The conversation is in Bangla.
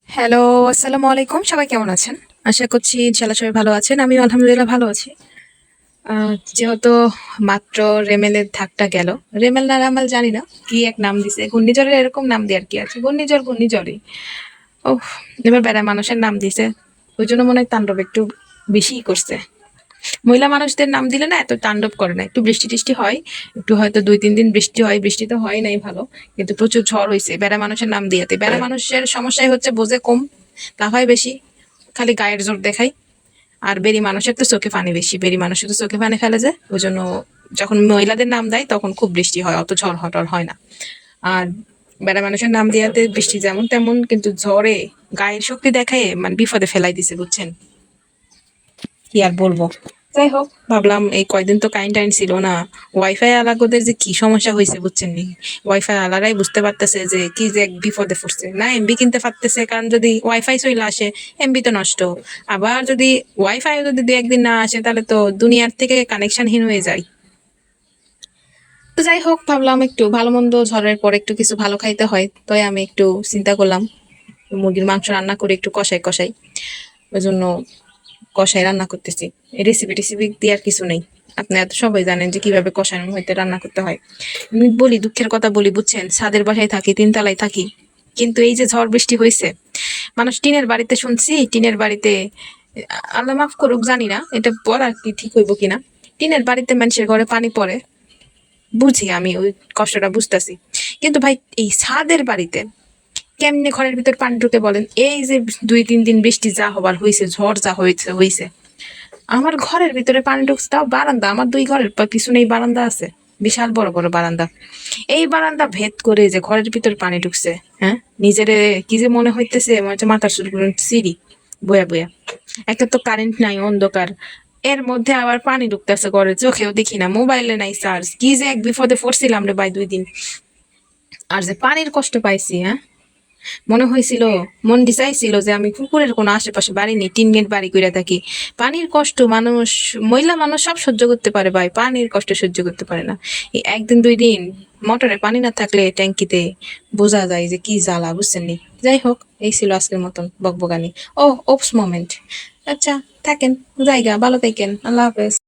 হ্যালো, আসসালামু আলাইকুম। সবাই কেমন আছেন? আশা করছি ইনশাআল্লাহ সবাই ভালো আছেন। আমিও আলহামদুলিল্লাহ ভালো আছি। যেহেতু মাত্র রেমেলের ধাকটা গেল। রেমেল না রামেল জানি না। কি এক নাম দিছে। ঘূর্ণিঝড়ের এরকম নাম দিয়ে আর কি আছে। ঘূর্ণিঝড় ঘূর্ণিঝড়ই। ওহ! এবার বেড়া মানুষের নাম দিছে। ওইজন্য মনে হয় তাণ্ডব একটু বেশিই করছে। মহিলা মানুষদের নাম দিলে না এত তাণ্ডব করে না। একটু বৃষ্টি-টিষ্টি হয়। একটু হয়তো ২-৩ দিন বৃষ্টি হয়। বৃষ্টি তো হয় নাই ভালো। কিন্তু প্রচুর ঝড় হইছে। বেড়া মানুষের নাম দিয়াতে। বেড়া মানুষের সমস্যাই হচ্ছে বোঝে কম, লাফায় বেশি, খালি গায়ের জোর দেখায়। আর বেরি মানুষের তো চোখে পানি বেশি। বেরি মানুষের তো চোখে পানি ফেলে যায়। ওইজন্য যখন মহিলাদের নাম দেয় তখন খুব বৃষ্টি হয়। অত ঝড় টর হয় না। আর বেড়া মানুষের নাম দিয়াতে বৃষ্টি যেমন তেমন, কিন্তু ঝড়ে গায়ের শক্তি দেখায় মানে বিপদে ফেলাই দিছে বুঝছেন? কি আর বলবো। যাই হোক, ভাবলাম এই কয়দিন তো কারেন্ট ছিল না। ওয়াইফাই আলাগোদের যে কি সমস্যা হয়েছে বুঝছেন নি। ওয়াইফাই আলারাই বুঝতে পারতেছে যে কি যে এক বিপদে পড়ছে। না এমবি কিনতে পারতেছে, কারণ যদি ওয়াইফাই চলে আসে এমবি তো নষ্ট। আবার যদি ওয়াইফাই যদি দু একদিন না আসে তাহলে তো দুনিয়ার থেকে কানেকশনহীন হয়ে যায়। তো যাই হোক, ভাবলাম একটু ভালো মন্দ ঝড়ের পর একটু কিছু ভালো খাইতে হয়, তাই আমি একটু চিন্তা করলাম মুরগির মাংস রান্না করে একটু কষাই কষাই। ওই জন্য কষাই রান্না করতেছি। রেসিপি টেসিপি দিয়ে আর কিছু নেই। আপনারা তো সবাই জানেন যে কিভাবে কষানোর হইতে রান্না করতে হয়। আমি বলি, দুঃখের কথা বলি বুঝছেন, ছাদের বাসায় থাকি, তিনতলায় থাকি, কিন্তু এই যে ঝড় বৃষ্টি হয়েছে, মানুষ টিনের বাড়িতে শুনছি, টিনের বাড়িতে আল্লাহ মাফ করুক জানি না এটা বলা কি ঠিক হইব কিনা, টিনের বাড়িতে মানুষের ঘরে পানি পড়ে, বুঝি আমি ওই কষ্টটা বুঝতেছি। কিন্তু ভাই এই ছাদের বাড়িতে কেমনে ঘরের ভিতর পানি ঢুকে বলেন? এই যে ২-৩ দিন বৃষ্টি যা হবার হয়েছে, ঝড় যা হয়েছে, আমার ঘরের ভিতরে পানি ঢুকছে, তাও বারান্দা, আমার ২ ঘরের পিছনেই বারান্দা আছে, বিশাল বড় বড় বারান্দা। এই বারান্দা ভেদ করে যে ঘরের ভিতরে পানি ঢুকছে, হ্যাঁ, নিজেরে কি যে মনে হইতেছে, মনে হচ্ছে মাথার চুলগুলো সিঁড়ি বয়া বয়া। একটা তো কারেন্ট নাই, অন্ধকার, এর মধ্যে আবার পানি ঢুকতেছে ঘরে, চোখেও দেখি না, মোবাইলে নাই চার্জ, কি যে এক বিপদে পড়ছিলাম রে ভাই ২ দিন। আর যে পানির কষ্ট পাইছি, হ্যাঁ, মনে হয়েছিল, মন চাইছিল যে আমি পুকুরের কোনো আশেপাশে বাড়ি নেই, টিন গেট বাড়ি করে থাকি। পানির কষ্ট মানুষ, মহিলা মানুষ সব সহ্য করতে পারে ভাই, পানির কষ্ট সহ্য করতে পারে না। এই ১ দিন ২ দিন মোটরে পানি না থাকলে ট্যাঙ্কিতে বোঝা যায় যে কি জ্বালা, বুঝছেন নি। যাই হোক, এই ছিল আজকের মতন বকবকানি। ও ওপস মোমেন্ট। আচ্ছা, থাকেন, জায়গা ভালো থাকেন, আল্লাহ হাফেজ।